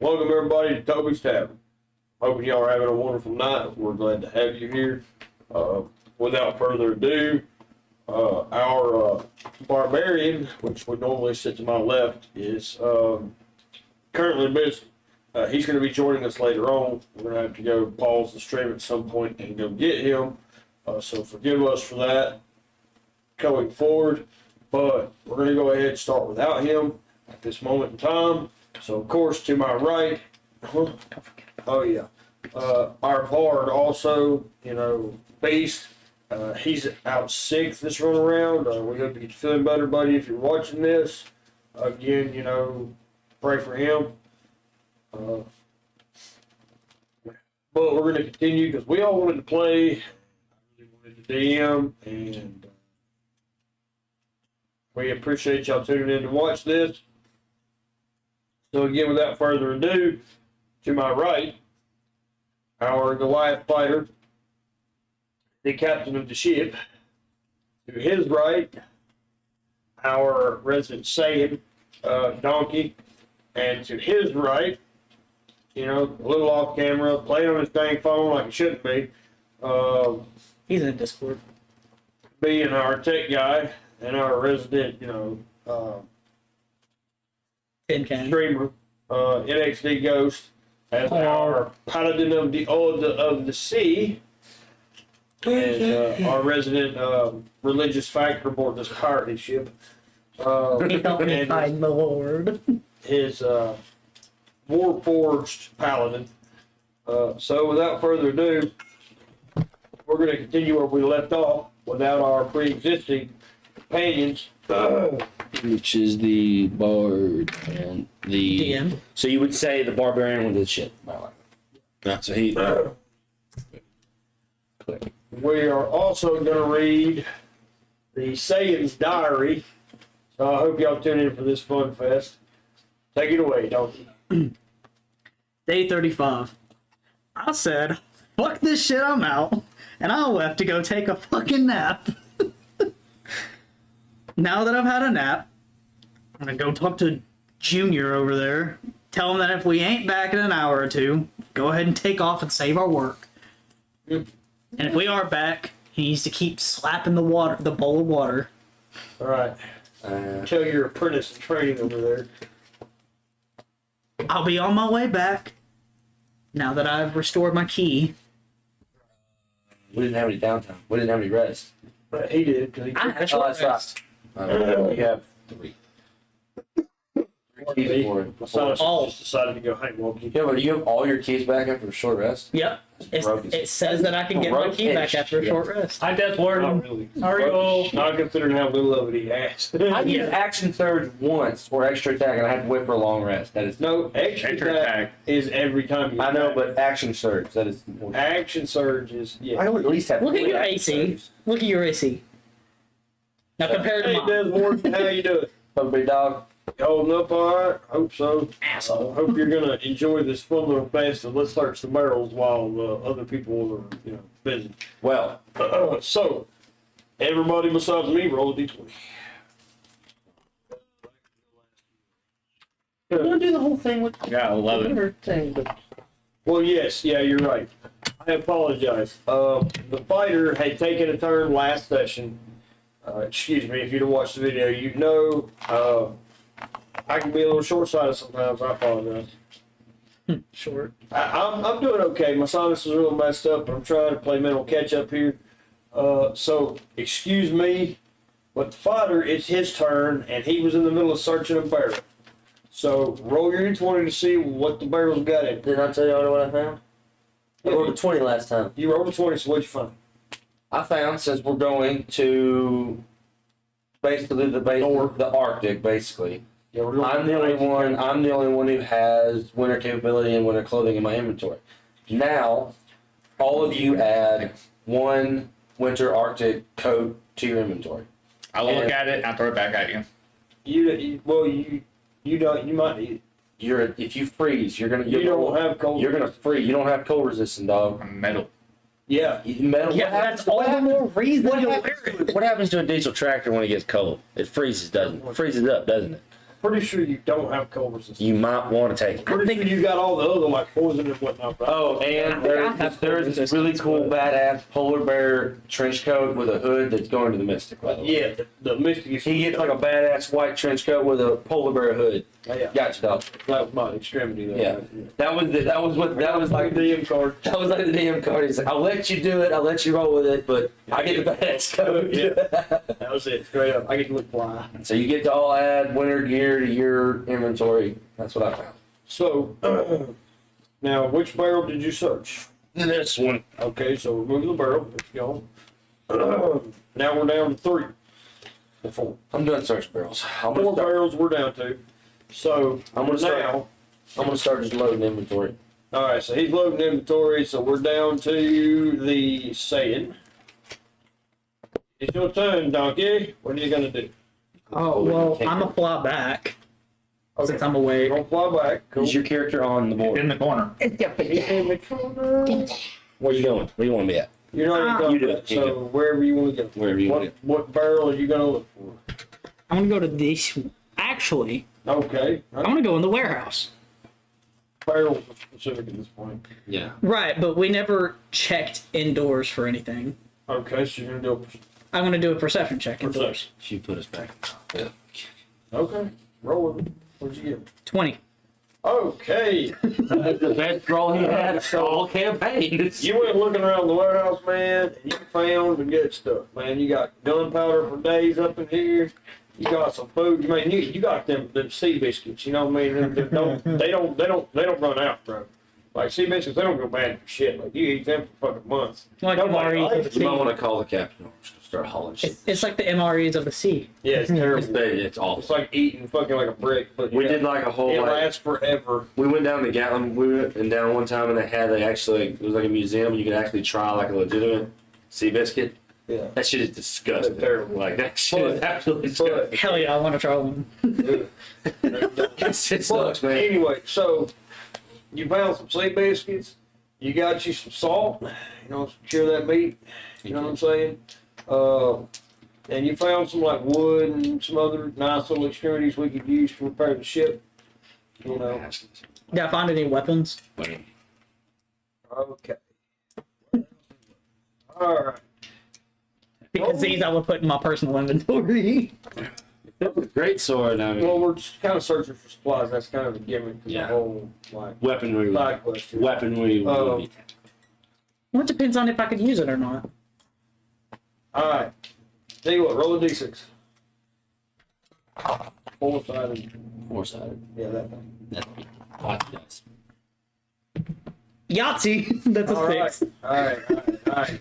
Welcome everybody to Toby's Tavern. Hoping y'all are having a wonderful night. We're glad to have you here. Without further ado, our barbarian, which would normally sit to my left, is currently busy. He's going to be joining us later on. We're going to have to go pause the stream at some point and go get him. So forgive us for that going forward. But we're going to go ahead and start without him at this moment in time. So, of course, to my right, oh yeah, our bard also, Beast. He's out sick this run around. We hope you're feeling better, buddy, if you're watching this. Again, pray for him. But we're going to continue because we all wanted to play. I really wanted to DM, and we appreciate y'all tuning in to watch this. So again, without further ado, to my right, our Goliath fighter, the captain of the ship. To his right, our resident Saiyan, Donkey. And to his right, a little off camera, playing on his dang phone like he shouldn't be. He's in Discord. Being our tech guy and our resident, streamer, NXD Ghost, as our paladin of the sea, and our resident religious factor aboard this pirate ship. Help me find the Lord. His Warforged paladin. So without further ado, we're going to continue where we left off without our pre-existing companions. Which is the bard and the DM. So you would say the barbarian with the shit. So he. Click. We are also going to read the Saiyan's diary. So I hope y'all tune in for this fun fest. Take it away, Donkey. Day 35. I said, fuck this shit, I'm out. And I left to go take a fucking nap. Now that I've had a nap, I'm gonna go talk to Junior over there. Tell him that if we ain't back in an hour or two, go ahead and take off and save our work. And if we are back, he needs to keep slapping the bowl of water. All right. Tell your apprentice in training over there. I'll be on my way back. Now that I've restored my key. We didn't have any downtime. We didn't have any rest. But he did, because he I had a short that's right. rest. We have three. Keys for it. My son Oh. just decided to go hang walking. Yeah, but do you have all your keys back after a short rest? Yep. Broken. It says that I can get my key back after a short rest. Hi, Death Not Warden. really. How are you? Not considering how little of it he asked. I used action surge once or extra attack, and I had to wait for a long rest. That is No, extra Extra attack attack. is every time you I know, attack. but action surge. That is. Action surge is, I would at least have. Look at three your action AC. surges. Look at your AC. Now compared to Hey, mine. Desmond, how you doing? Up, big dog. You holding up all right? Hope so. Asshole. Hope you're gonna enjoy this fun little fest and let's search the barrels while other people are, busy. Well, So, everybody besides me roll a d20. We're gonna do the whole thing with Yeah, 11. thing, but Well, yes, yeah, you're right. I apologize. The fighter had taken a turn last session. Excuse me, if you'd have watched the video, you'd know I can be a little short-sighted sometimes. I apologize. short. I'm doing okay. My sinus is really messed up, but I'm trying to play mental catch-up here. So, excuse me, but the fighter, it's his turn, and he was in the middle of searching a barrel. So, roll your d20 to see what the barrel's got in it. didn't I tell you what I found? I rolled a 20 last time. You rolled a 20, so what'd you find? I found, since we're going to basically the Arctic, basically. Yeah, we're I'm the only one who has winter capability and winter clothing in my inventory. Now, all of you add one winter Arctic coat to your inventory. I will look at it and I'll throw it back at you. You don't. You might need it. If you freeze, You don't have cold. You're gonna freeze. You don't have cold resistant, dog. I'm metal. Yeah. Metal. Yeah, that's all the more reason to wear it. What happens to a diesel tractor when it gets cold? It freezes, doesn't it? Freezes up, doesn't it? pretty sure you don't have cold resistance. You might want to take it. Pretty sure you got all the other like poison and whatnot. Right? Oh, and I have there's this really cool badass polar bear trench coat with a hood that's going to the Mystic, by the way. Yeah, the Mystic is. He gets like a badass white trench coat with a polar bear hood. Yeah, Gotcha, dog. that was my extremity there. Yeah. That was like the DM card. that was like the DM card. He's like, I'll let you do it, I'll let you roll with it, but I get the badass coat. Yeah. That was it, straight up. I get to look fly. So you get to all add winter gear to your inventory. That's what I found. So, now which barrel did you search? This one. Okay, so remove the barrel. It's gone. Now we're down to 3. Or 4. I'm doing search barrels. I'm 4 gonna start, barrels we're down to. So I'm gonna start- now. I'm gonna start just loading inventory. All right, so he's loading inventory. So we're down to the saying. It's your turn, Donkey. What are you gonna do? Oh, well, I'm going to fly back since I'm awake. Don't fly back. Cool. Is your character on the board? In the corner. He's in the corner. Where you going? Where you want to be at? You're not even You do going. it. You So do wherever you want to go. Wherever you want to What barrel are you gonna look for? I'm going to go to this. Actually, Okay. I'm going to go in the warehouse. Barrels are specific at this point. Yeah. Right, but we never checked indoors for anything. Okay, so you're gonna do I'm going to do a perception check a indoors. perception. She put us back. Yeah. Okay. Roll with it. What'd you get? 20. Okay. That's the best roll he had all campaign. You went looking around the warehouse, man, and you found the good stuff, man. You got gunpowder for days up in here. You got some food. Man, you got them sea biscuits. You know what I mean? They don't run out, bro. Like sea biscuits, they don't go bad for shit. Like you eat them for fucking months. Like Nobody MREs of likes the You might sea. want to call the captain or just start hauling shit. It's like the MREs of the sea. Yeah, it's terrible. It's awful. It's like eating fucking like a brick, but We yeah, did like a whole it like lasts forever. we went down to Gatlin. We went and down one time and they actually it was like a museum. You could actually try like a legitimate sea biscuit. Yeah. That shit is disgusting. That's terrible. Like that shit is But- absolutely but- disgusting. Hell yeah, I want to try one. It sucks, But man. anyway, so you found some sea biscuits. You got you some salt. You know, to cure that meat. You know what I'm saying? And you found some like wood and some other nice little extremities we could use to repair the ship. You know. Did I find any weapons? Okay. All right. Because these I would put in my personal inventory. Great sword. I mean, Well, we're just kind of searching for supplies. That's kind of the gimmick of Yeah. the whole like weaponry. side quest. here. Weaponry. would be- Well, it depends on if I could use it or not. All right. Tell you what, roll a d6. 4-sided. Four-sided. Yeah, that thing. That'd be hot dice. Yahtzee! That's a All right. 6. All right. Okay.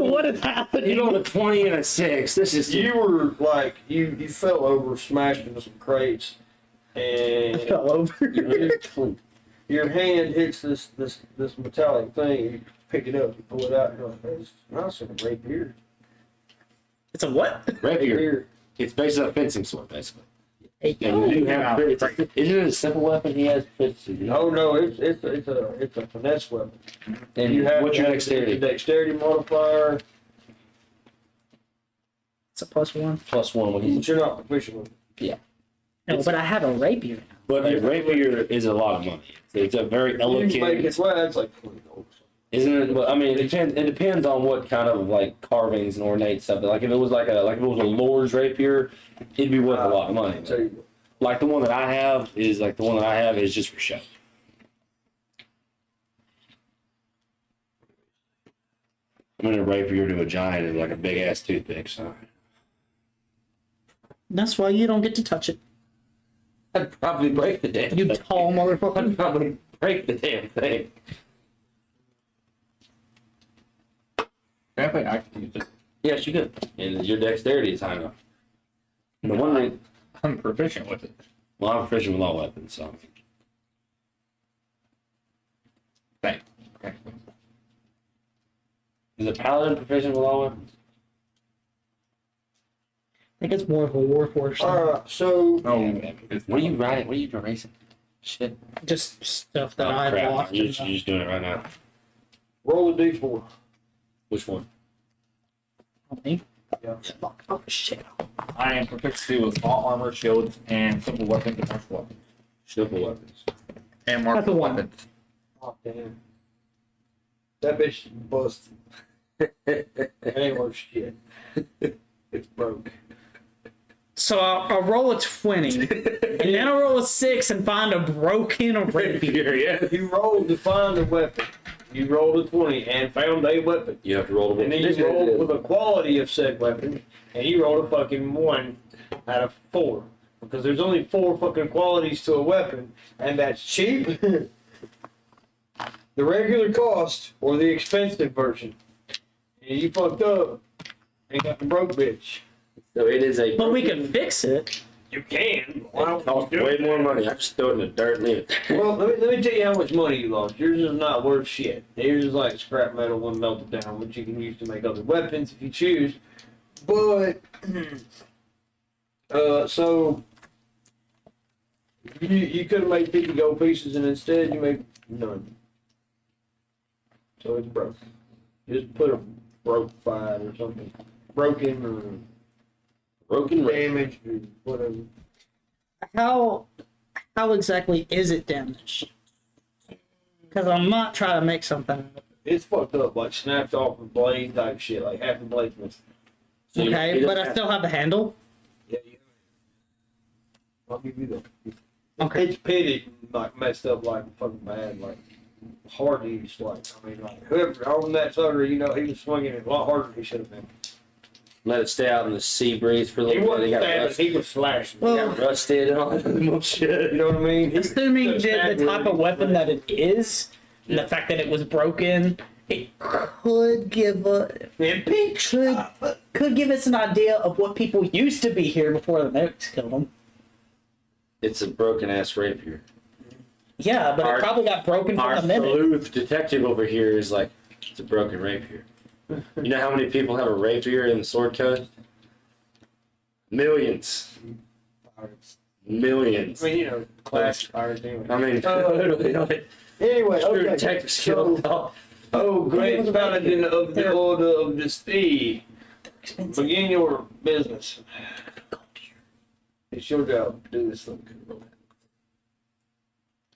What is happening? You rolled a 20 and a 6. This is You were like you fell over, smashed into some crates, I and fell over. your hand hits this metallic thing. You pick it up, you pull it out, and you're like, "That's nice and right here, It's a what? rapier. here." It's basically a fencing sword, basically. Hey, And you do have isn't it a simple weapon? He has fifty. Oh no, it's a finesse weapon. And You have what's your the dexterity? dexterity modifier, it's a +1. +1 when you. but you're not proficient with it. No, but I have a rapier. But a rapier is a lot of money. It's a very You make it elegant, flat, it's like $20. isn't it? But I mean, it depends. It depends on what kind of like carvings and ornate stuff. Like if it was if it was a lord's rapier, it'd be worth a lot of money. I'll tell you Like the one that I have is just for show. I'm gonna rapier to a giant and like a big ass toothpick. So That's why you don't get to touch it. I'd probably break the damn. You thing. tall motherfucker. I'd probably break the damn thing. Apparently, I can use it. Yes, you could. And your dexterity is high enough. And the one thing, I'm proficient with it. well, I'm proficient with all weapons, so. Thanks. Okay. Is a paladin proficient with all weapons? I think it's more of a warforged thing. so Oh, What are you writing? What are you erasing? Shit. Just stuff that Oh, I've crap. lost. You're just doing it right now. roll a d4. Which one? Me? Fuck. Oh shit. I am proficiency with all armor, shields, and simple weapons and martial weapons. Simple weapons. And That's martial a one. weapons. Oh, damn. That bitch is busted. It ain't worth shit. It's broke. So I'll roll a 20, and then I'll roll a 6 and find a broken rapier. Yeah. You rolled to find a weapon. You rolled a 20 and found a weapon. You have to roll the And then you rolled with a quality of said weapon, and you rolled a fucking 1 out of 4. Because there's only 4 fucking qualities to a weapon, and that's cheap, the regular cost, or the expensive version. And you fucked up and got the broke bitch. So it is a. But we can fix it. You can. It costs way more money. I just throw it in the dirt and leave it. Well, let me tell you how much money you lost. Yours is not worth shit. Yours is like scrap metal when melted down, which you can use to make other weapons if you choose. But, so, you could have made 50 gold pieces and instead you made none. So it's broke. Just put a broke 5 or something. Broken or Broken ring. damaged or whatever. How exactly is it damaged? Because I'm not trying to make something. It's fucked up, like snapped off the blade type shit, like half the blade's missing. So you- Okay, you but don't I have- still have the handle. Yeah, I'll give you that. Okay. It's pitted, like messed up, like fucking bad, like hard to use. Like I mean, like whoever owned that sucker, you know, he was swinging it a lot harder than he should have been. Let it stay out in the sea breeze for a He little bit. wasn't It got stabbing, rusted. he was slashing. Well- He got Rusted and all that bullshit. you know what I mean? He Assuming just the stabbed type where of he weapon was that it is, and the fact that it was broken, it could give could give us an idea of what people used to be here before the nukes killed them. It's a broken ass rapier. Yeah, but Our- it probably got broken Our for a minute. sleuth detective over here is like, it's a broken rapier. You know how many people have a rapier in the sword code? Millions. Millions. I mean, you know, class pirates anyway. I mean, literally, like, Anyway, true okay. detective skill. So, oh, great paladin of the order of the sea. Begin your business. It's your job to do this thing.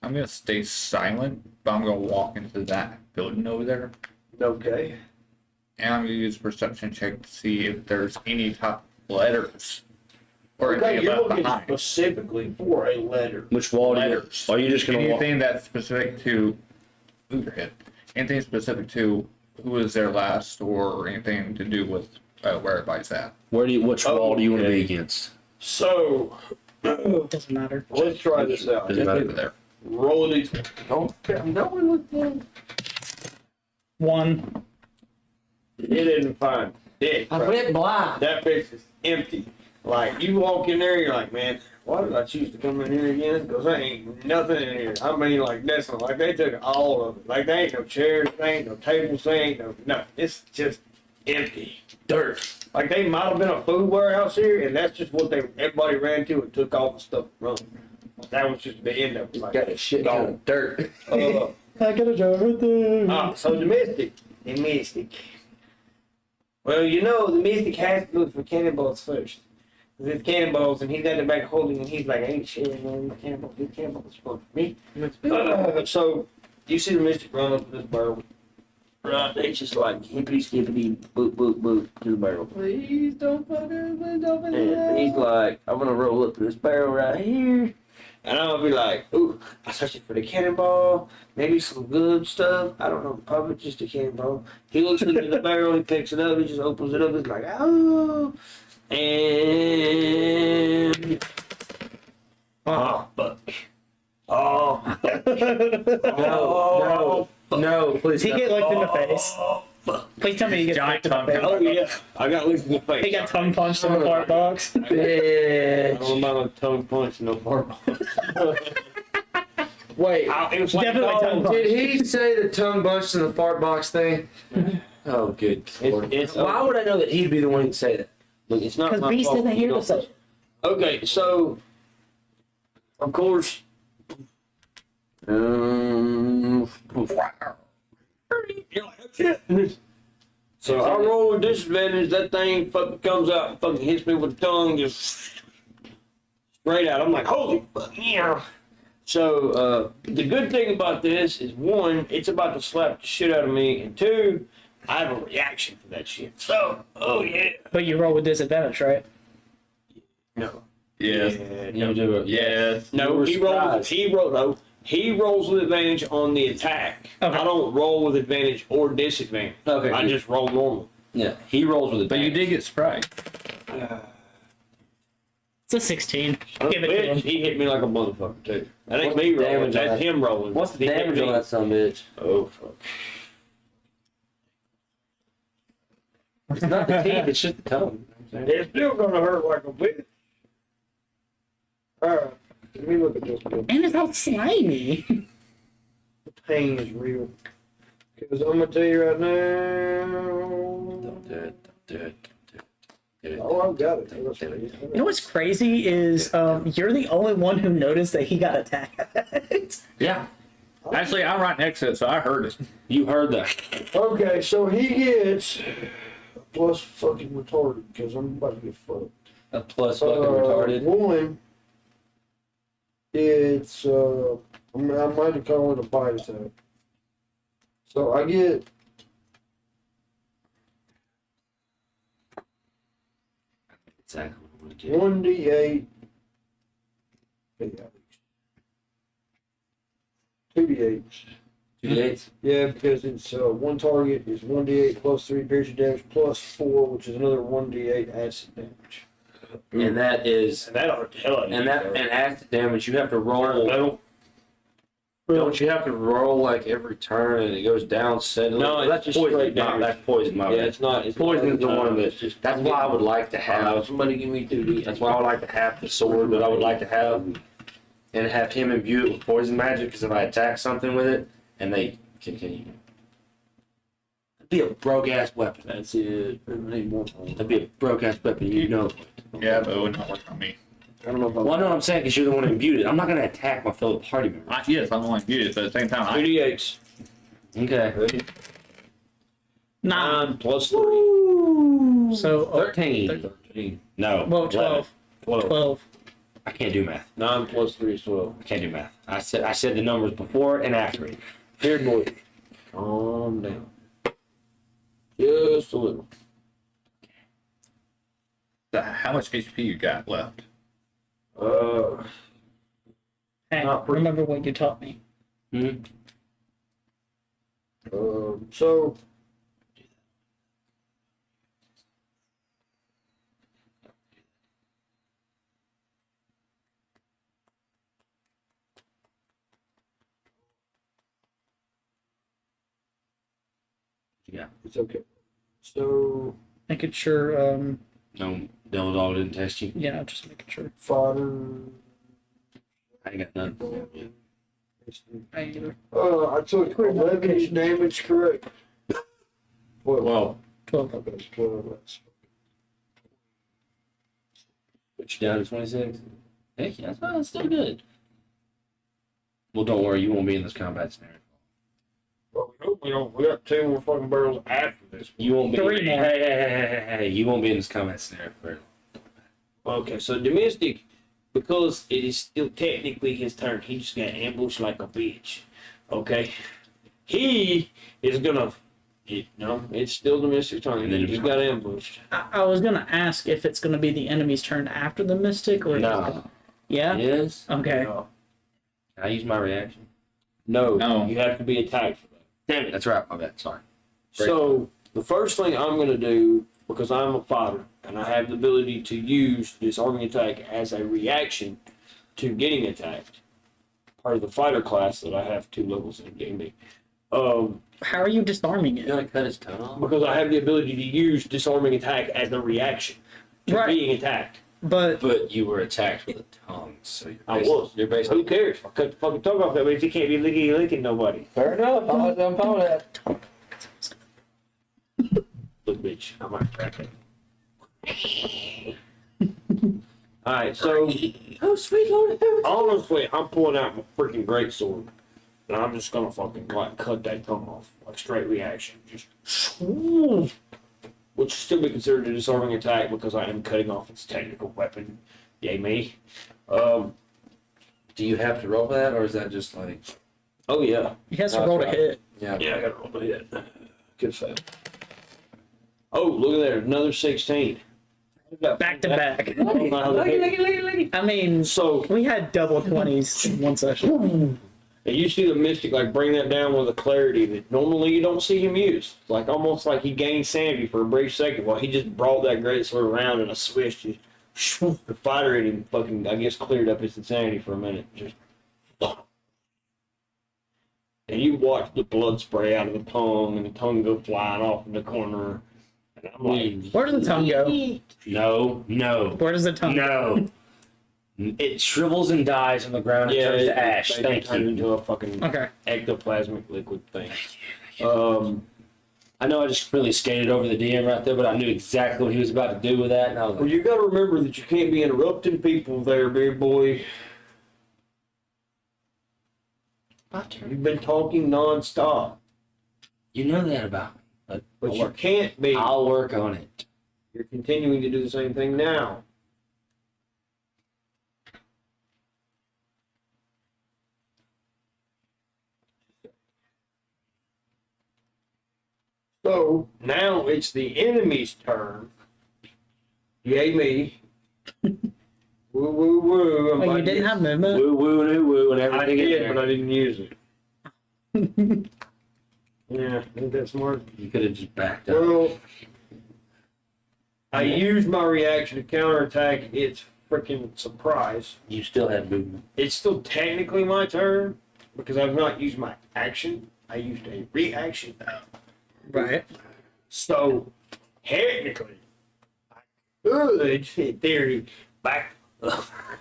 I'm gonna stay silent, but I'm gonna walk into that building over there, Okay. and I'm gonna use perception check to see if there's any type of letters or Okay, anything you're left looking behind. specifically for a letter. Which wall do you? Letters. Are you just gonna walk? Anything that's specific to who hit. Anything specific to who was there last, or anything to do with where everybody's at. Where do you? Which wall do you want to be Okay. against? So, Doesn't matter. let's try this out. Doesn't matter. Over there. Roll a d20. I'm going with them. 1. It didn't find dick. I bro. went blind. That bitch is empty. Like, you walk in there, you're like, man, why did I choose to come in here again? Because there ain't nothing in here. I mean, like, that's not, like, they took all of it. Like, there ain't no chairs, there ain't no tables, there ain't no, nothing. It's just empty. Dirt. Like, they might have been a food warehouse here, and that's just what everybody ran to and took all the stuff from. That was just the end of it. Like, Got a shit ton of dirt. uh, I got a job right there. so the mystic. Well, you know, the mystic has to look for cannonballs first. Because it's cannonballs, and he's at the back holding, and he's like, I ain't shit, man. These cannonballs are for me. So, you see the mystic run up to this barrel. Right, it's just like hippity skippity, boop, boop, boop, to the barrel. Please don't fucking open And he's like, I'm gonna roll up to this barrel right here. And I'm gonna be like, ooh, I'm searching for the cannonball, maybe some good stuff. I don't know, probably just a cannonball. He looks into the barrel, he picks it up, he just opens it up, he's like, oh. And. Oh, fuck. Oh, fuck. No, no, please. He no. get looked in the face. Oh, fuck. Please tell me he gets Giant looked in the tongue. face. Oh, yeah. I got licked in the face. He got tongue punched in the fart box. I Bitch. don't mind a tongue punch, no purple. Wait, It was like, Definitely tongue punch. did he say the tongue bunched in the fart box thing? Oh, good Lord. it's Why would I know that he'd be the one to say that? Look, it's not Because my Beast fault. isn't here You to don't- say it. Okay, so of course, you're like, oh, shit. So I roll with disadvantage. That thing fucking comes out and fucking hits me with the tongue, just straight out. I'm like, holy fuck, yeah. So the good thing about this is, one, it's about to slap the shit out of me, and two, I have a reaction for that shit. So, oh yeah. But you roll with disadvantage, right? No. Yes. Yeah, You no. do it. Yes. No, You he were rolls. surprised. No, he rolls with advantage on the attack. Okay. I don't roll with advantage or disadvantage. Okay, I good. just roll normal. Yeah, he rolls with it. But you did get sprayed. It's a 16. Son of Give a it to bitch, him. he hit me like a motherfucker too. That ain't What's me the rolling. damage on That's that? him rolling. What's the He hit damage me. on that son of a bitch? Oh fuck. It's not the teeth, it's just the tongue. It's still gonna hurt like a bitch. Alright, let me look at this bill. And it's all slimy. The pain is real. Because I'm gonna tell you right now. Don't do it, don't do it, don't do it. Do it. Oh, I've got it. That's Do right. it. You know what's crazy is you're the only one who noticed that he got attacked. Yeah, Actually, I'm right next to it, so I heard it. you heard that. Okay, so he gets a plus fucking retarded because I'm about to get fucked. A plus fucking retarded. One, it's I might have called it a bite attack. So I get Exactly what we get. 1d8. 2d8s. 2d8s? Yeah, because it's one target is 1d8 plus 3 piercing damage plus 4, which is another 1d8 acid damage. And that is, And that'll hurt the hell out of you. and acid damage, you have to roll. Metal. Don't you have to roll like every turn and it goes down steadily? No, that's it's just poison. straight damage. That's poison, my Yeah, bad. it's not. It's Poison not is the one it's that. just. That's why I would like to have. Somebody give me 2d8. That's why I would like to have the sword that I would like to have, and have him imbue it with poison magic. Because if I attack something with it, and they continue, it'd be a broke ass weapon. That's it. I need more. That'd be a broke ass weapon. You know. Yeah, but it would not work on me. I don't know if Well, I know what I'm saying because you're the one who imbued it. I'm not gonna attack my fellow party member. Yes, I'm the one who did it, but at the same time, I 2d8s. Okay. Ready? 9. 9 plus 3. So, 13. 13. No. well, 11. 12. 12. 12. I can't do math. 9 plus 3 is 12. I can't do math. I said the numbers before and after it. Here, boy. Calm down. Just a little. how much HP you got left? Hey, Not pretty- remember what you taught me. Hmm? So. Yeah. It's okay. So, Making sure, No, Devil Dog didn't test you. just making sure. fodder. I ain't got nothing. I either. I took 11 damage, correct? 12. Well, 12. Okay, 12. That's put you down to 26. Heck yeah, that's still good. Well, don't worry, you won't be in this combat scenario. well, we hope we don't. We got 2 more fucking barrels after this. You won't be. 3 more. Hey, you won't be in this combat scenario for Okay, so domestic, because it is still technically his turn, he just got ambushed like a bitch. Okay, he is gonna. No, it's still domestic turn. And then He just got ambushed. I was going to ask if it's going to be the enemy's turn after the Mystic, or. No. Yeah? Yes. Okay. No. Can I use my reaction? No, No. you have to be attacked for that. Damn it, that's right. My bad. Sorry. So the first thing I'm gonna do, because I'm a fighter and I have the ability to use disarming attack as a reaction to getting attacked, part of the fighter class that I have 2 levels in D&D. How are you disarming You it? gonna cut his tongue off? Because I have the ability to use disarming attack as a reaction to Right. being attacked. But But you were attacked with a tongue, so you're I basically, was. You're Who basically. cares? If I cut the fucking tongue off, that means he can't be licking nobody. Fair enough. I'm fine with that. Look, bitch, I might crack it. Alright, so Oh, sweet Lord. honestly, I'm pulling out my freaking greatsword. And I'm just gonna fucking like cut that tongue off, like straight reaction, just which still be considered a disarming attack because I am cutting off its technical weapon. Yay me. Do you have to roll for that, or is that just like? Oh yeah, He has to roll to hit. Yeah. yeah, I gotta roll my hit. Good fail. Oh, look at there, another 16. Back to back. I don't know how to hit. I mean, So we had double 20s in one session. and you see the Mystic like bring that down with a clarity that normally you don't see him use. Like almost like he gained sanity for a brief second while he just brought that great sword around in a swish. Just the fighter in him fucking I guess cleared up his insanity for a minute. Just and you watch the blood spray out of the tongue and the tongue go flying off in the corner. And I'm like, Where does the tongue go? No. Where does the tongue go? No. It shrivels and dies on the ground and turns to ash. Thank turned you. into a fucking Okay. ectoplasmic liquid thing. I know I just really skated over the DM right there, but I knew exactly what he was about to do with that, and I was Well, like, you got to remember that you can't be interrupting people there, big boy. You've been talking nonstop, you know that about me, but but you can't be. I'll work on it. You're continuing to do the same thing now. So now it's the enemy's turn. Yay me. Woo woo woo. I'm Oh, about you to didn't get- have movement? Woo woo and woo and I everything in did, there. but I didn't use it. Yeah, ain't that smart? You could have just backed up. Well, I used my reaction to counterattack its freaking surprise. You still had movement. It's still technically my turn because I've not used my action. I used a reaction. Right. So, technically, I could, in theory, back.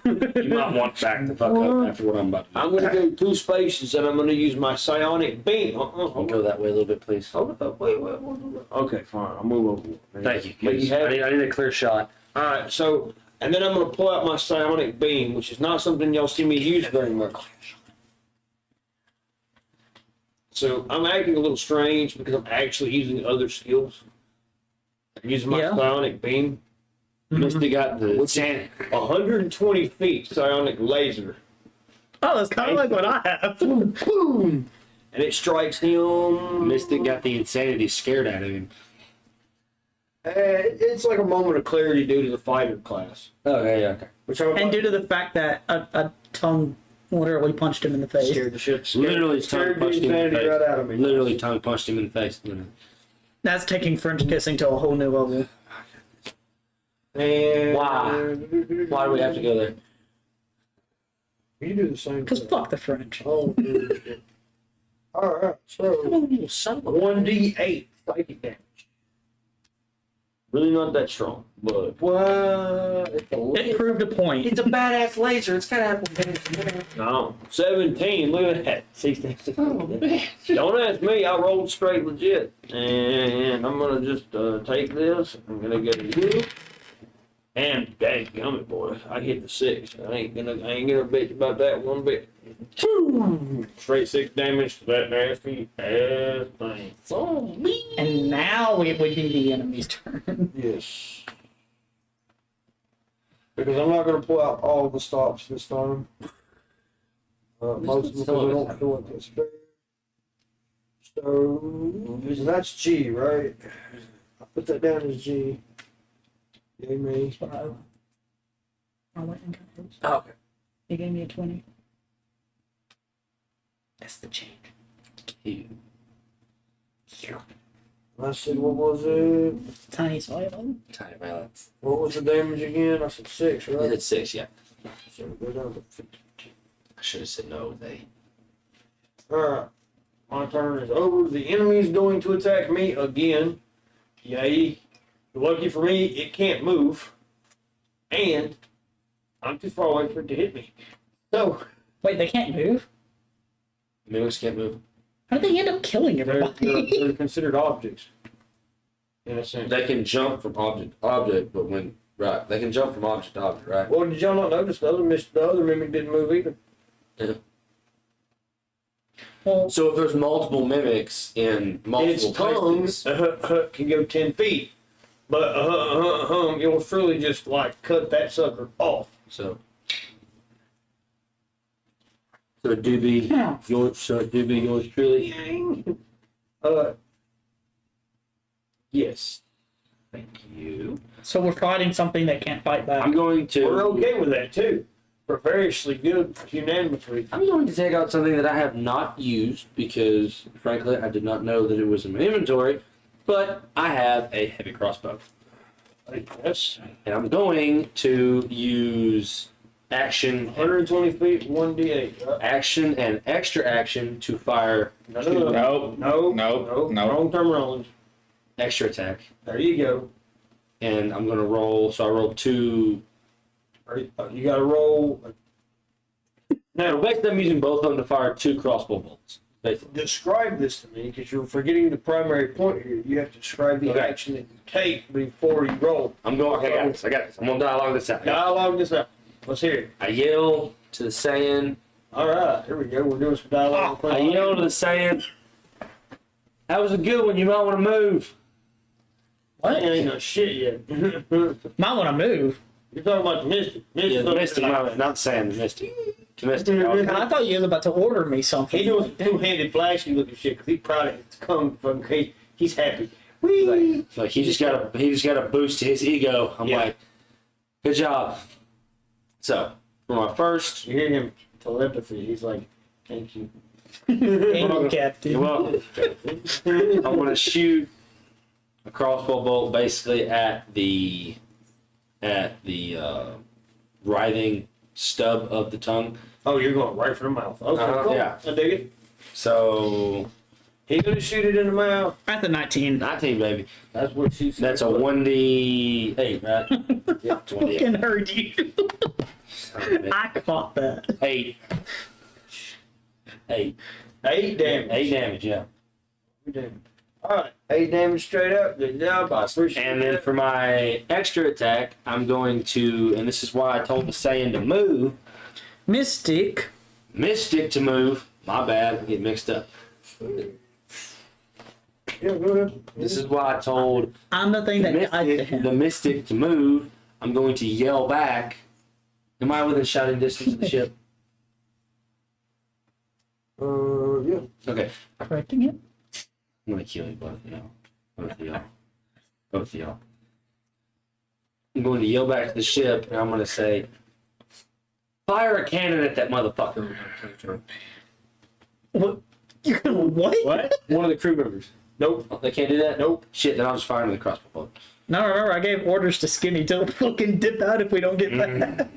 You might want to back the fuck up after what I'm about to do. I'm going to go 2 spaces and I'm going to use my psionic beam. I'll go that way a little bit, please. Hold up, wait. Okay, fine. I'll move over. Thank you. But you I have need a clear shot. All right, so, and then I'm going to pull out my psionic beam, which is not something y'all see me use very much. So I'm acting a little strange because I'm actually using other skills. I'm using my Yeah. psionic beam. Misty got the What's sand. 120 feet psionic laser. Oh, that's kind of like what I have. Boom! And it strikes him. Mystic got the insanity scared out of him. It's like a moment of clarity due to the fighter class. Okay. Which I'm And due to the fact that a tongue literally punched him in the face. scared the shit. Literally scared tongue the punched him in the insanity face. right out of me. Literally tongue punched him in the face. That's taking French kissing to a whole new level. And Why? Why do we have to go there? You do the same. Because thing. fuck the French. Oh, shit. All right, so You son of a 1d8 psychic damage. Really not that strong, but what? It proved a point. It's a badass laser. It's gotta have. No, 17. Look at that. 16. Oh, man. Don't ask me. I rolled straight legit, and I'm gonna just take this. I'm gonna get a you. And dadgummit, boy, I hit the 6. I ain't gonna bitch about that one bit. Straight 6 damage to that nasty ass thing. Oh, me. And now it would be the enemy's turn. Yes. Because I'm not going to pull out all the stops this time. Most of them because I don't feel like it's fair. So that's G, right? I put that down as G. Yay me. I went and got his. Oh, okay. He gave me a 20. That's the change. You. I said, what was it? Tiny soil. Tiny violence. What was the damage again? I said 6, You right? did 6, yeah. So go down to 52. I should have said no. They. Alright. My turn is over. The enemy is going to attack me again. Yay. Lucky for me, it can't move. And I'm too far away for it to hit me. So, Wait, they can't move? Mimics can't move. How did they end up killing they're everybody? considered objects. In a sense. They can jump from object to object, but when right, they can jump from object to object, right? Well, did y'all not notice the other mimic didn't move either? Yeah. Well, So if there's multiple mimics in Its multiple tongue places, can go 10 feet. But it will truly just like cut that sucker off. so it do be yours. So it do be yours truly. Yes. Thank you. so we're fighting something that can't fight back. I'm going to. We're okay with that too. We're variously good unanimously. I'm going to take out something that I have not used because, frankly, I did not know that it was in my inventory. But I have a heavy crossbow, Yes. and I'm going to use action, 120 feet, 1d8. Right? action, and extra action to fire No. Nope. Wrong terminology. extra attack. There you go. And I'm going to roll. So I rolled 2. You got to roll. Now, basically, I'm using both of them to fire 2 crossbow bolts. Basically. Describe this to me because you're forgetting the primary point here. You have to describe the Okay. action that you take before you roll. I'm going. Okay, I got this. I'm going to dialogue this out. Dialogue this out. Let's hear it. I yell to the Saiyan. All right, here we go. We're doing some dialogue. I yell to the Saiyan. That was a good one. You might want to move. I ain't no shit yet. You're Might want to move. talking about the Mystic. Yeah, the Mystic, not the Saiyan, the Mystic. The Mystic. Okay. I thought you was about to order me something. He doing two-handed flashy looking shit because he's proud of his come from. He's happy. Whee! Like he just got to boost his ego. I'm Yeah. like, good job. So for my first, You hear him telepathy. He's like, thank you. Thank you, Captain. you're welcome. I'm gonna shoot a crossbow bolt basically at the writhing stub of the tongue. Oh, you're going right for the mouth. Okay, cool. Yeah. I dig it. So He's gonna shoot it in the mouth. At the 19. 19, baby. That's what she said. That's a 1d8, right? Yeah, 1d8. Fucking heard you. I caught that. 8. 8. 8 damage. 8 damage, yeah. All right, 8 damage straight up. Good job. I appreciate And then that. for my extra attack, I'm going to, and this is why I told the Saiyan to move, Mystic. Mystic to move. My bad, I get mixed up. Yeah, go ahead. This is why I told I'm the thing that died to him. the Mystic to move. I'm going to yell back. Am I within shouting distance of the ship? Yeah. Okay. Correcting it? I'm going to kill you both of y'all. Both of y'all. Both of y'all. I'm going to yell back to the ship, and I'm going to say, fire a cannon at that motherfucker. What? You're gonna what? What? One of the crew members. Nope. Oh, they can't do that? Nope. Shit, then I'll just fire him with a crossbow bolt. No, remember, I gave orders to Skinny to fucking dip out if we don't get back.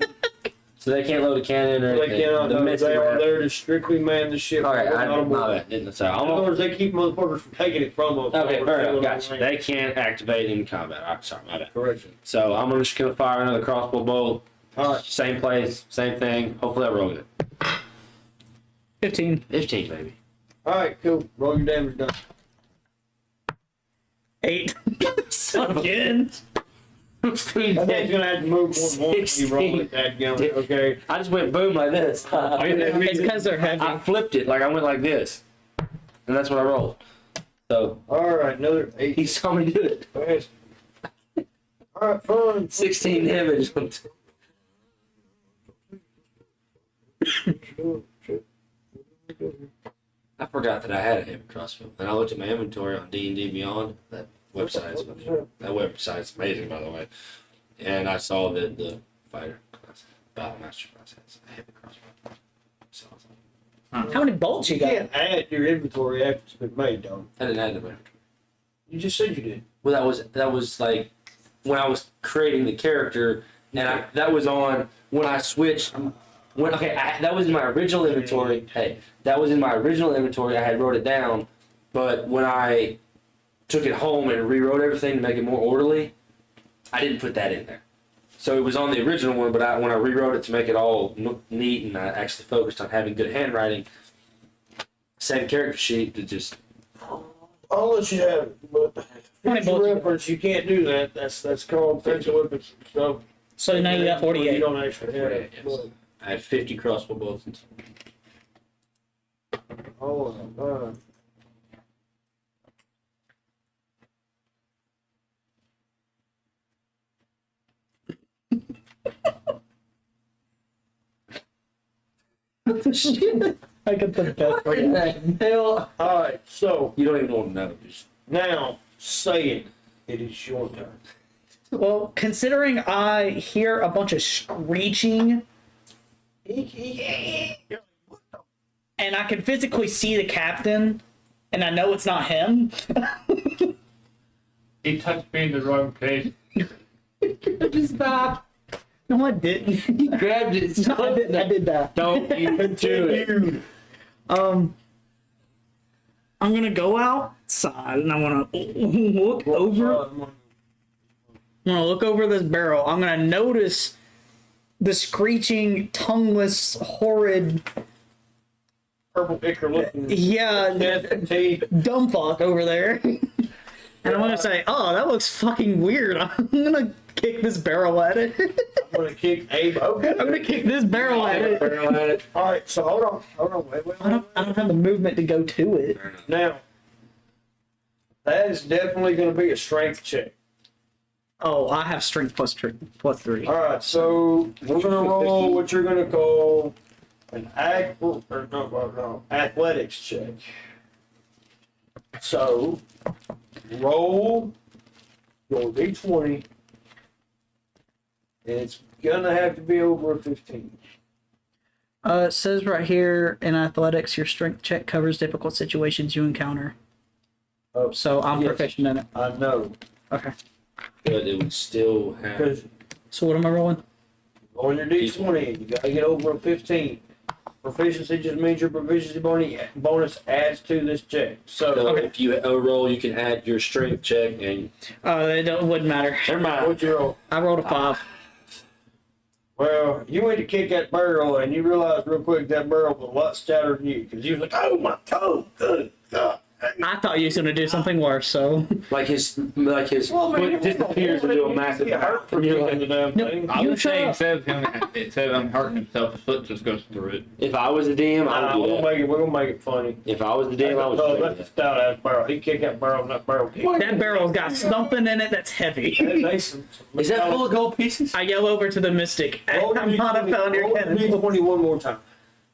So they can't load a cannon or They cannot. the No, Mystic they are or- there to strictly man the ship. All right, They're not I, on my board. bad. Didn't say. In other I'm, words, they keep motherfuckers from taking it from us. okay, fair enough. Gotcha. They can't activate in combat. I'm sorry, my bad. Correction. So I'm just gonna fire another crossbow bolt. All right. Same place, same thing. Hopefully I roll it. 15. 15, baby. All right, cool. Roll your damage done. 8. Son of a- Again. I think he's gonna have to move one when you roll it. That gun. Okay. I just went boom like this. It's because they're I heavy. flipped it like I went like this, and that's what I rolled. So All right, another 8. he saw me do it. Fast. All right, fun. 16 damage. I forgot that I had a heavy crossbow, and I looked at my inventory on D&D Beyond. That website's amazing, by the way. And I saw that the fighter class, battle master class, has a heavy crossbow. So I was like, How many bolts you You got? can't add your inventory after it's been made, though. I didn't add the inventory. You just said you did. Well, that was like when I was creating the character, and that was on when I switched. That was in my original inventory. Hey, that was in my original inventory. I had wrote it down, but when I took it home and rewrote everything to make it more orderly, I didn't put that in there. So it was on the original one, but when I rewrote it to make it all neat, and I actually focused on having good handwriting, same character sheet, it just. I'll let you have it, but How many future bolts you got? reference, you can't do that. That's called offensive weapons stuff. So now you got You 48. don't actually have it. 48, yes. I had 50 crossbow bolts. All hold on. I get the best reaction. Hell, Alright, so you don't even want to know. Just now say it. It is your turn. Well, considering I hear a bunch of screeching and I can physically see the captain and I know it's not him. He touched me in the wrong place. stop. No, I didn't. He grabbed it. No, I did that. Don't you do it. I'm gonna go outside and I wanna look over. I'm gonna look over this barrel. I'm gonna notice the screeching, tongueless, horrid, Purple ichor looking. yeah, Teeth. dumb fuck over there. And I'm gonna say, oh, that looks fucking weird. I'm gonna kick this barrel at it. I'm gonna kick Abe. Okay. I'm gonna kick this barrel at it. Barrel at it. Alright, so hold on. Wait. I don't have the movement to go to it. Now, that is definitely gonna be a strength check. Oh, I have strength plus 3. Alright, so we're gonna roll what you're gonna call an athletics check. So roll your d20, and it's gonna have to be over a 15. It says right here in athletics, your strength check covers difficult situations you encounter. Oh, So I'm yes, proficient in it. I know. Okay. But it would still have. Because So what am I rolling? on your d20, you gotta get over a 15. Proficiency just means your proficiency bonus adds to this check. So So, if you roll, you can add your strength check and. It wouldn't matter. Never mind. what'd you roll? I rolled a 5. Well, you went to kick that barrel, and you realized real quick that barrel was a lot stouter than you, because you was like, oh my toe, good God. I thought you was gonna do something worse, so. Like his foot disappears into a massive. Yeah, hurt for You're kicking like, the damn No, thing. I You would shut say up. instead of him hurting himself, his foot just goes through it. if I was the DM, I Nah, would do that. we're gonna make it funny. If I was the DM, I would Oh, do that's a that. stout ass barrel. He kicked that barrel, and that barrel kicked. That barrel's got something in it that's heavy. Is that full of gold pieces? I yell over to the mystic. Roll I'm not a found your cannon. D20 one more time.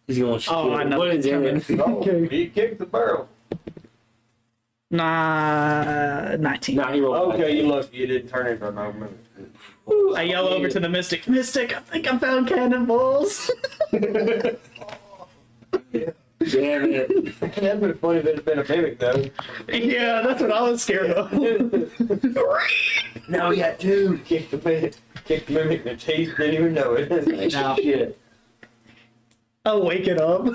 He's going. Oh, I know What is it's in coming. it? No, he kicked the barrel. Nah, 19. Nah, he rolled. Okay, you lucky you didn't turn into a no minute. I yell over to the mystic. Mystic, I think I found cannonballs. Damn it! That'd been funny if it had been a mimic, though. Yeah, that's what I was scared of. Now we got 2. Kicked the mimic in the teeth, didn't even know it. No. Shit. I'll wake it up.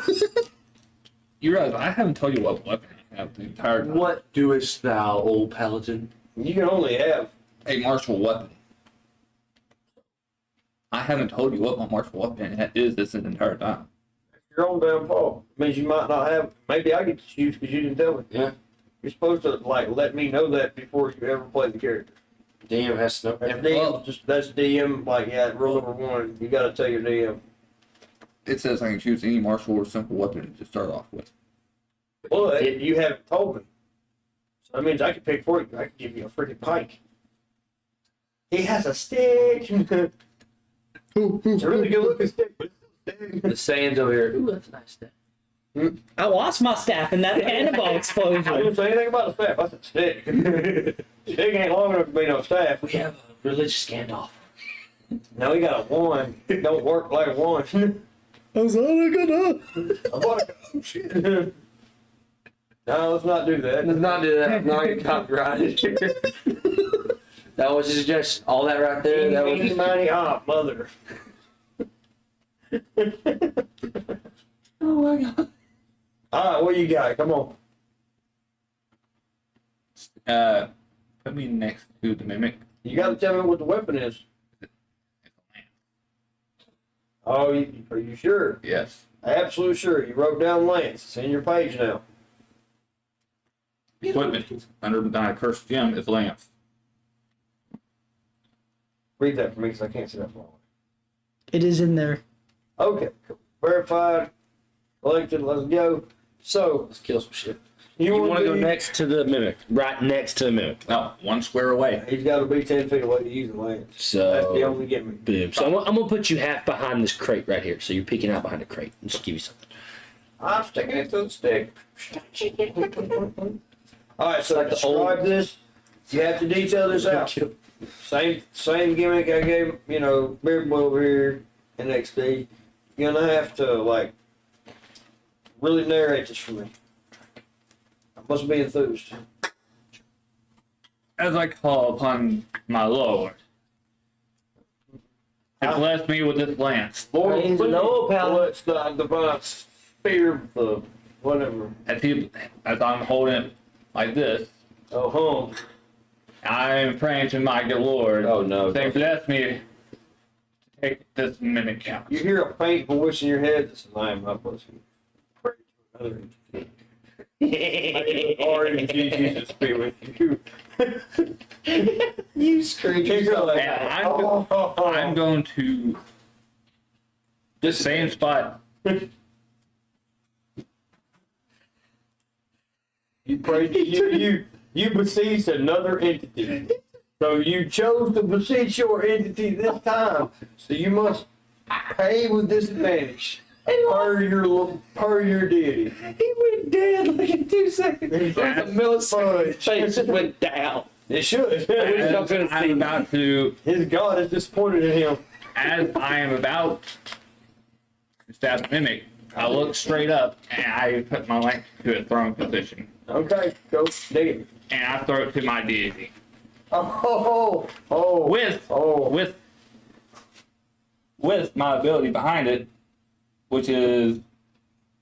You realize I haven't told you what weapon you have the entire time. What doest thou, old paladin? You can only have. A martial weapon. I haven't told you what my martial weapon is this entire time. Your own damn fault. Means you might not have. Maybe I get to choose because you didn't tell me. Yeah. You're supposed to let me know that before you ever play the character. DM has to know. That's DM. That's DM. Rule number 1. You got to tell your DM. It says I can choose any martial or simple weapon to start off with. But you haven't told me. So that means I can pick for you. I can give you a freaking pike. He has a stick. It's a really good looking stick. But it's a stick. The sands over here. Ooh, that's a nice stuff. I lost my staff in that cannonball I explosion. didn't say anything about the staff. I said stick. Stick ain't long enough to be no staff. We have a religious standoff. No, he got a 1. It don't work like a 1. I was all gonna. I bought a oh, shit. No, let's not do that. Let's not do that. I'm not get copyrighted. That was just all that right there. That was Eeny, miny, mother. Oh my god. All right, what you got? Come on. Put me next to the mimic. You got to tell me what the weapon is. Oh, are you sure? Yes. Absolutely sure. You wrote down Lance. It's in your page now. Equipment under my cursed gem is lance. Read that for me because I can't see that far. It is in there. Okay, cool. Verified. Collected. Let's go. So Let's kill some shit. you, You want want to go next to the mimic, right next to the mimic. No, 1 square away. He's got to be 10 feet away to use the lance. That's the So, only gimmick. boom. So I'm gonna put you half behind this crate right here. So you're peeking out behind the crate and just give you something. I'm sticking it to the stick. All right, so Like the describe old- this. You have to detail this out. Same gimmick I gave, Beard Boy over here and XD. You're gonna have to like really narrate this for me. I must be enthused. As I call upon my lord to bless me with this lance. Lord, Praise the please, Lord, pal. bless the divine spear, the whatever. As I'm holding it like this, Oh, I am praying to my good Lord. Oh, no. Saying, bless me to take this mimic out. you hear a faint voice in your head that says, "I am not blessing you. Pray to another entity. Or in Jesus be with you." You scream. You're like, And I'm going to the same spot. You prayed. You besieged another entity. So you chose to beseech your entity this time. So you must pay with disadvantage per your deity. He went dead like in 2 seconds. It was a millisecond. Face went down. It should. As I'm about to, His God is disappointed in him. as I am about to stab the mimic, I look straight up and I put my lance to a throwing position. Okay, go dig it. And I throw it to my deity. Oh. With my ability behind it, which is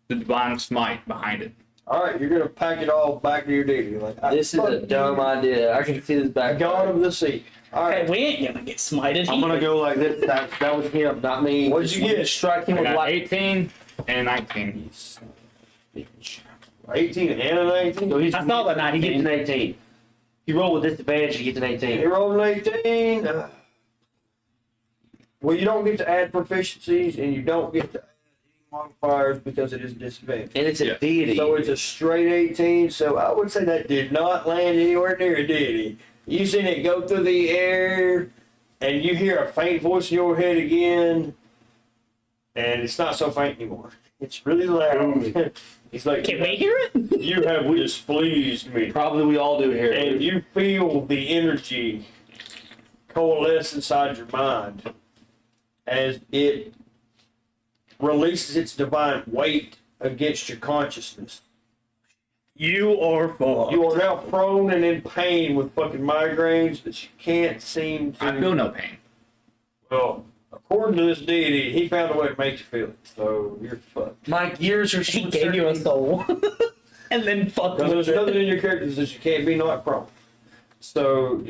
the divine smite behind it. All right, you're gonna pack it all back to your deity. Like This is a dumb idea. I can see this back. God of the sea. All Hey, right. we ain't gonna get smited. I'm gonna go like this. That was him, not me. What'd you get? Strike him I with got light. 18 and 19. 18 and a 19. So he's, I saw that he 19. gets an 18. He rolled with disadvantage, he gets an He 18. rolled an 18. Well, you don't get to add proficiencies, and you don't get to add any modifiers because it is disadvantage. And it's a Yeah. deity. So it's a straight 18. So I would say that did not land anywhere near a deity. You seen it go through the air, and you hear a faint voice in your head again, and it's not so faint anymore. It's really loud. He's like, Can we hear it? "You have displeased me." Probably we all do here. And you feel the energy coalesce inside your mind as it releases its divine weight against your consciousness. You are fucked. You are now prone and in pain with fucking migraines that you can't seem to. I feel no pain. Well, according to this deity, he found a way to make you feel it. So you're fucked. My gears are He short gave you a circuiting. soul. And then fucked Because with there's nothing it. in your character that says you can't be knocked prone. So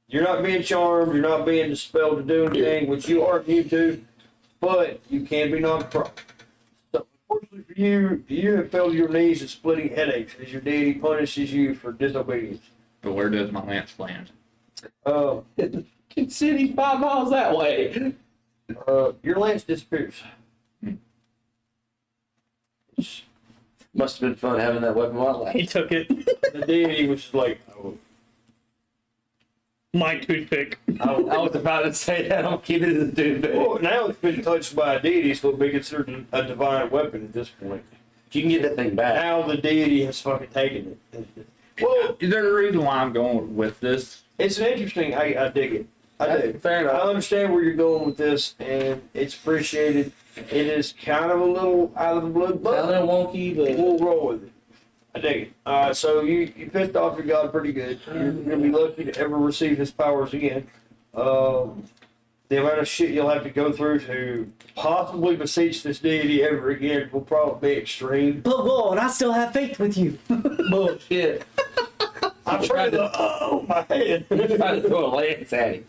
you're not being charmed, you're not being dispelled to do anything, which you are immune to, but you can be knocked prone. So unfortunately for you, you have fell to your knees and splitting headaches as your deity punishes you for disobedience. But where does my lance land? City 5 miles that way. Your lance disappears. Must have been fun having that weapon while He took it. The deity was just like, oh, My toothpick. I was about to say that. I'm keeping it as a dude. well, now it's been touched by a deity, so it'll be considered a divine weapon at this point. You can get that thing back. Now the deity has fucking taken it. Well, Is there a reason why I'm going with this? it's an interesting. I dig it. I do. Fair I enough. understand where you're going with this, and it's appreciated. It is kind of a little out of the blue, A but little wonky, but we'll roll with it. I dig it. So you pissed off your god pretty good. You're gonna be lucky to ever receive his powers again. The amount of shit you'll have to go through to possibly beseech this deity ever again will probably be extreme. But Lord, I still have faith with you. bullshit. I'm trying to. Oh my head. Trying to throw a lance at him.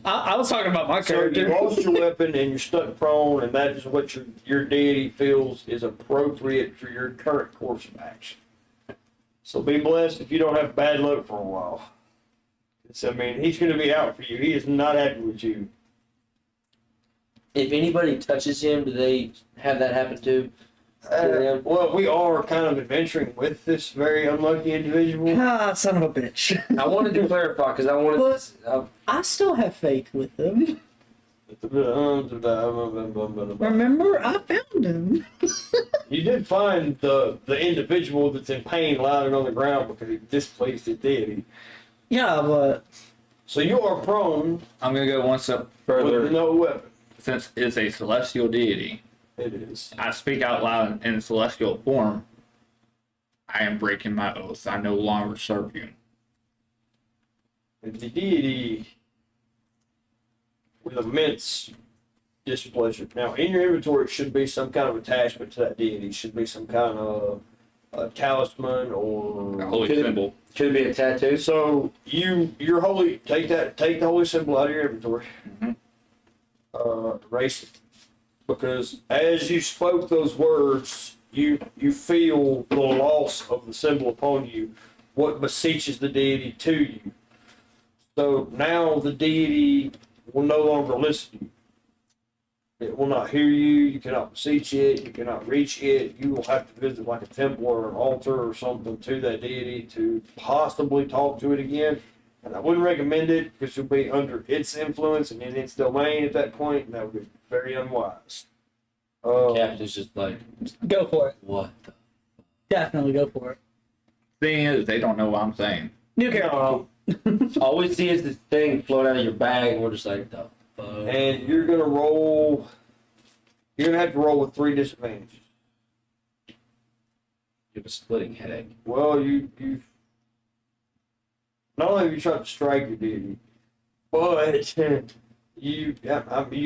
I was talking about my So you character. lost your weapon and you're stuck prone, and that is what your deity feels is appropriate for your current course of action. So be blessed if you don't have bad luck for a while. I mean, he's going to be out for you. He is not happy with you. If anybody touches him, do they have that happen too? Well, we are kind of adventuring with this very unlucky individual. Ah, son of a bitch. I wanted to clarify because I wanted. I still have faith with him. You Remember, I found him. did find the individual that's in pain lying on the ground because he displaced his deity. Yeah, but So you are prone I'm gonna go one step with further. no weapon. Since it's a celestial deity, It is. I speak out loud in celestial form. I am breaking my oath. I no longer serve you. And the deity with immense displeasure. Now, in your inventory should be some kind of attachment to that deity. Should be some kind of talisman or A holy Could it- symbol. Could it be a tattoo? So your holy take the holy symbol out of your inventory. Erase it, because as you spoke those words, you feel the loss of the symbol upon you, what beseeches the deity to you. So now the deity will no longer listen to you. It will not hear you. You cannot beseech it. You cannot reach it. You will have to visit like a temple or an altar or something to that deity to possibly talk to it again. And I wouldn't recommend it because you'll be under its influence and in its domain at that point, and that would be very unwise. Captain's just like, go for it. what the? Definitely go for it. Thing is, they don't know what I'm saying. New character. No, All we see is this thing float out of your bag, and we're just like, the fuck? and you're gonna roll. You're gonna have to roll with 3 disadvantages. You have a splitting headache. Well, you've not only have you tried to strike your deity, but you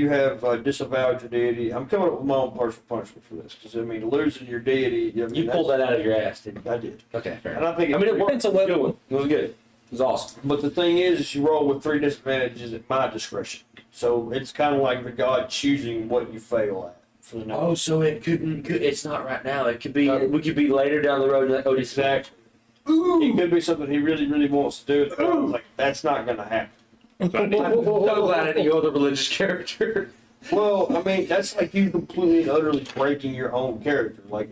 have disavowed your deity. I'm coming up with my own personal punishment for this because I mean losing your deity. I mean, You pulled that out of your ass, didn't you? I did, Okay, fair and enough. I think I mean, it worked. It's a It was a good weapon. one. It was good. It was awesome. But the thing is you roll with 3 disadvantages at my discretion. So it's kind of like the god choosing what you fail at for the next. Oh, so it couldn't. It's not right now. It could be. We could be later down the road. And like, oh, this Exactly. It could be something he really, really wants to do. But like that's not going to happen. I'm so glad that you're the religious character. Well, I mean, that's like you completely and utterly breaking your own character. Like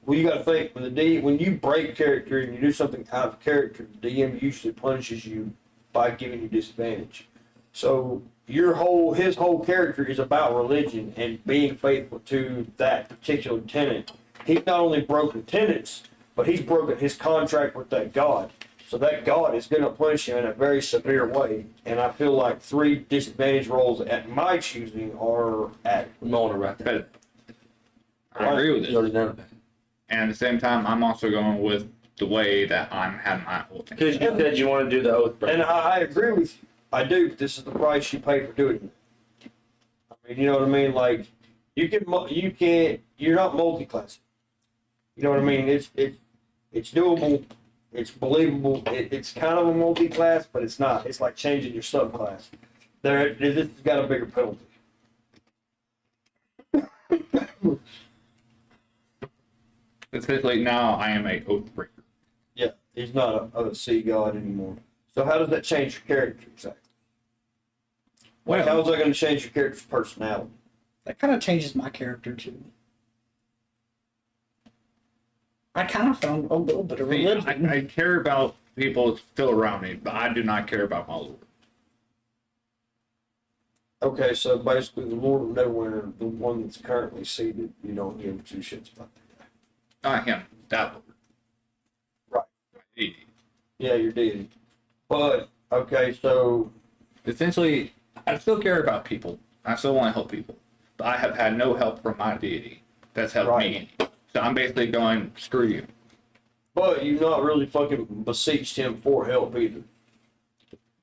well, you got to think when you break character and you do something out of character, the DM usually punishes you by giving you disadvantage. So his whole character is about religion and being faithful to that particular tenet. He's not only broken tenets, but he's broken his contract with that god. So that god is going to punish him in a very severe way. And I feel like 3 disadvantage rolls at my choosing are at. No one right there. But I agree with You already it. done it. And at the same time, I'm also going with the way that I'm having my whole thing. Because you said you want to do the oath break. And I agree with you. I do. But this is the price you pay for doing it. I mean, you know what I mean? Like, you're not multi-classing. You know what I mean? It's doable. It's believable. It's kind of a multi-class, but it's not. It's like changing your subclass. This has got a bigger penalty. Specifically, now I am a oath breaker. Yeah, he's not a sea god anymore. So how does that change your character exactly? Like, how is that going to change your character's personality? That kind of changes my character too. I kind of found a little bit of See, religion. I care about people still around me, but I do not care about my Lord. Okay, so basically the Lord of Neverwinter, the one that's currently seated, you don't give 2 shits about that guy. Not him, that Lord. Right. He- Yeah, you're dead. But, okay, so, Essentially, I still care about people. I still want to help people. But I have had no help from my deity that's helped me. So I'm basically going, screw you. but you've not really fucking beseeched him for help either.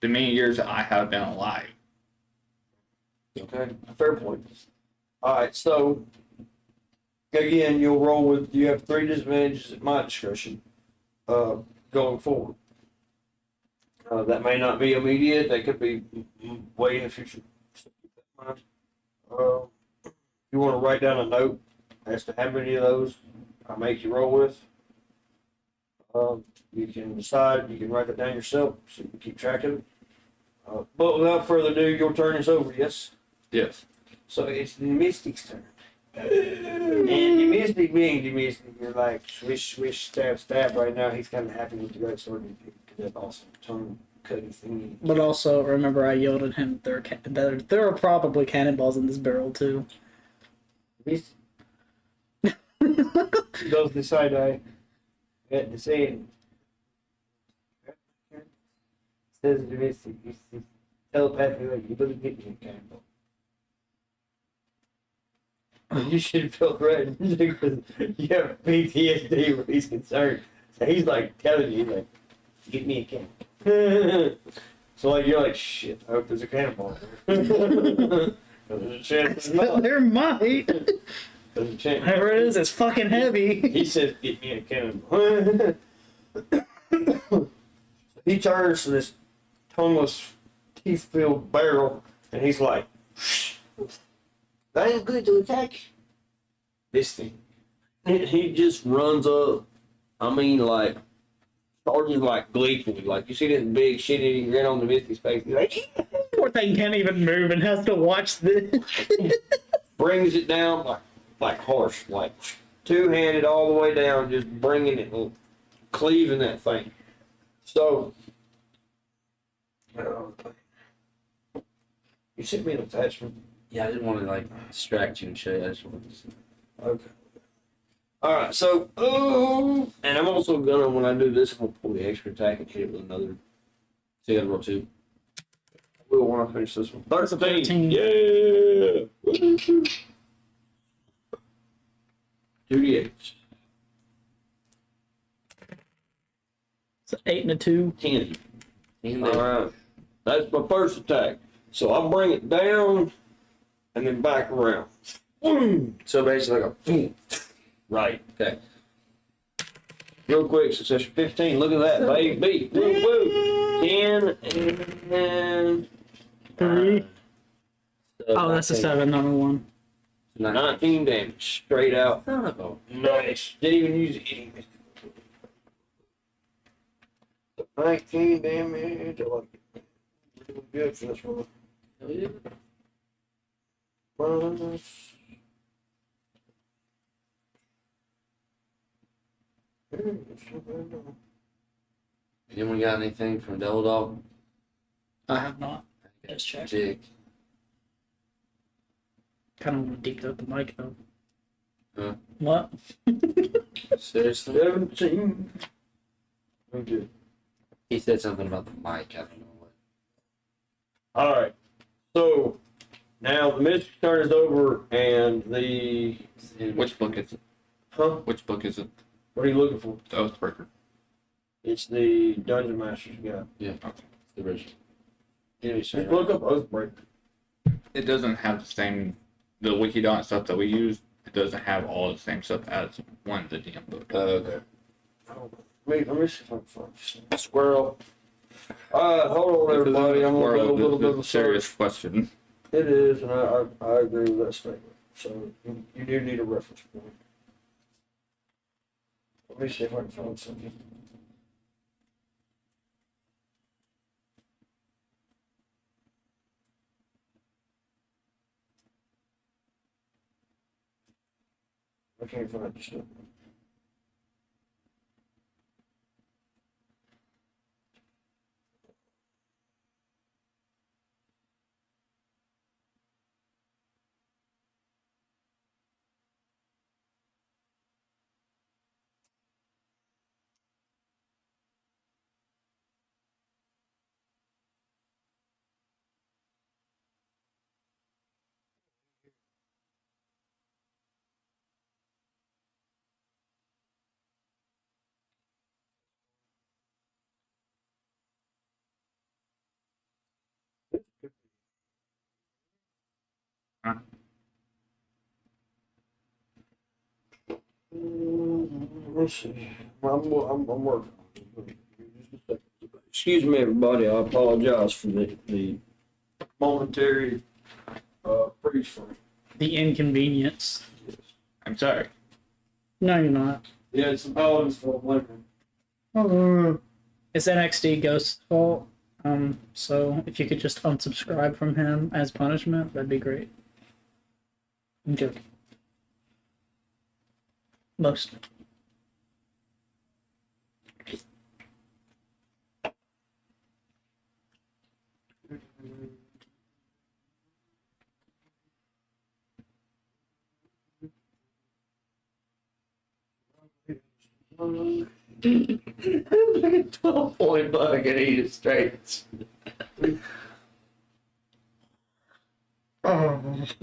The many years that I have been alive. Okay, fair point. Alright, so, again, you'll roll with, you have 3 disadvantages at my discretion, going forward. That may not be immediate, that could be way in the future. So keep that in mind. You want to write down a note as to how many of those I make you roll with. You can decide, you can write that down yourself so you can keep track of it. But without further ado, your turn is over, yes? Yes. So it's the Mystic's turn. And Demistic being Demistic, you're like swish, swish, stab, stab. Right now, he's kind of happy with the great sword because that awesome tongue cutting thingy. But also, remember, I yelled at him. There are probably cannonballs in this barrel too. Demistic goes to side eye at the same. Says Demistic, he's telepathically like, you better get me a cannonball. You should feel great because you have PTSD where he's concerned. So he's like telling you, like, get me a cannonball. So like you're like, shit, I hope there's a cannonball there. There's a chance there's not. There might. There's a chance. Whatever it is, it's fucking heavy. He says, get me a cannonball. He turns to this tongueless, teeth-filled barrel, and he's like, that ain't good to attack this thing. He just runs up. I mean, like, starting like gleefully. Like, you see this big shit-eating grin on the Misty's face. He's like, Poor thing can't even move and has to watch this. brings it down like harsh, like two-handed all the way down, just bringing it, cleaving that thing. So, you sent me an attachment. Yeah, I didn't want to like distract you and show you. I just wanted to see. Okay. all right. So, and I'm also gonna, when I do this, I'm gonna pull the extra attack and hit it with another. So you got to roll 2. I will when I finish this one. 13. 13. Yeah. 2d8. It's an 8 and a 2. 10. And All right. That's my first attack. So I bring it down and then back around. Boom. So basically like a boom. Right. Okay. Real quick, success 15. Look at that, baby. Woo, woo. 10 and 3. So Oh, that's a 7, not a 1. 19 damage. Straight out. Son of a. Nice. Didn't even use it. 19 damage. I like it. Really good for this one. Hell yeah. Plus. Anyone got anything from Devil Dog? I have not. Just check. Jig. Kind of want to deep throat the mic though. Huh? What? Seriously? 17. I'm good. He said something about the mic. I don't know what. All right. So now the mystic turn is over, and the Which book is it? huh? Which book is it? What are you looking for? The Oathbreaker. It's the Dungeon Master's Guide. Yeah. Okay. It's the original. Just look up Oathbreaker. It doesn't have the same, the Wikidot stuff that we use. It doesn't have all the same stuff as one of the DM book. Okay. Wait, let me see if I can find this. Squirrel. Hold on, everybody. I'm gonna do a little bit of a serious search. question. It is, and I agree with that statement. So you do need a reference point. Let me see if I can find something. I can't find it. So. Let's see. I'm working. Excuse me, everybody. I apologize for the momentary freeze frame. The inconvenience. I'm sorry. No, you're not. Yeah, it's the paladin's fault. Later. It's NXT Ghost's fault. So if you could just unsubscribe from him as punishment, that'd be great. I'm joking. Most. Like a 12-point bug and eat it straight.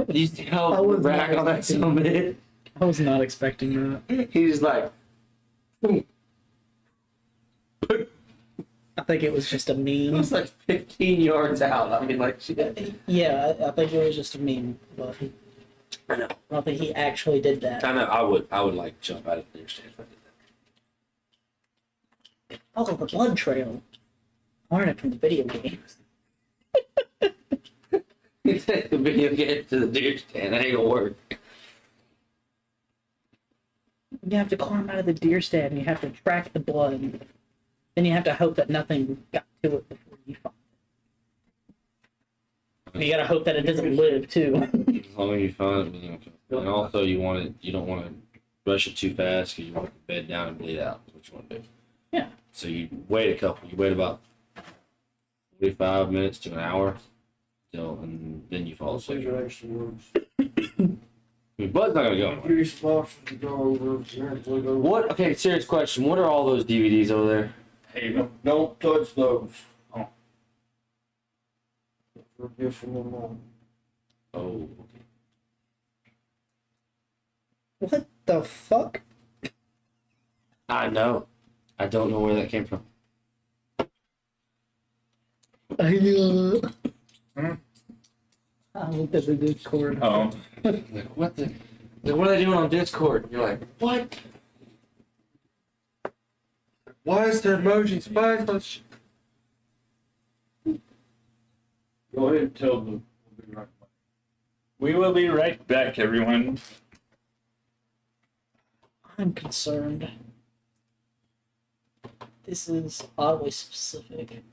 You see I how was rack not on that expecting- summit? I was not expecting that. He's like, I think it was just a he meme. was like 15 yards out. I mean, like, shit. Yeah, I think it was just a meme, but I know. I don't think he actually did that. I know. I would like jump out of the stand if I did that. Oh, the blood trail. I learned it from the video games. You take the video game to the deer stand. That ain't gonna work. You have to climb out of the deer stand, and you have to track the blood. Then you have to hope that nothing got to it before you find it. You gotta hope that it doesn't live, too. As long as you find it, okay. And also, you don't want to rush it too fast because you want to bed down and bleed out. That's what you want to do. Yeah. So you wait about 45 minutes to an hour, and then you fall asleep. I mean, Bud's not gonna go anywhere. What? Okay, serious question. What are all those DVDs over there? Hey, Don't touch those. Oh. They're a gift from my mom. Oh, What the fuck? I know. I don't know where that came from. I looked at the Discord. oh, Like, what the? Like, what are they doing on Discord? You're like, what? Why is there emojis? Why is there shit? Go ahead and tell them. We'll be right back. we will be right back, everyone. I'm concerned. This is oddly specific.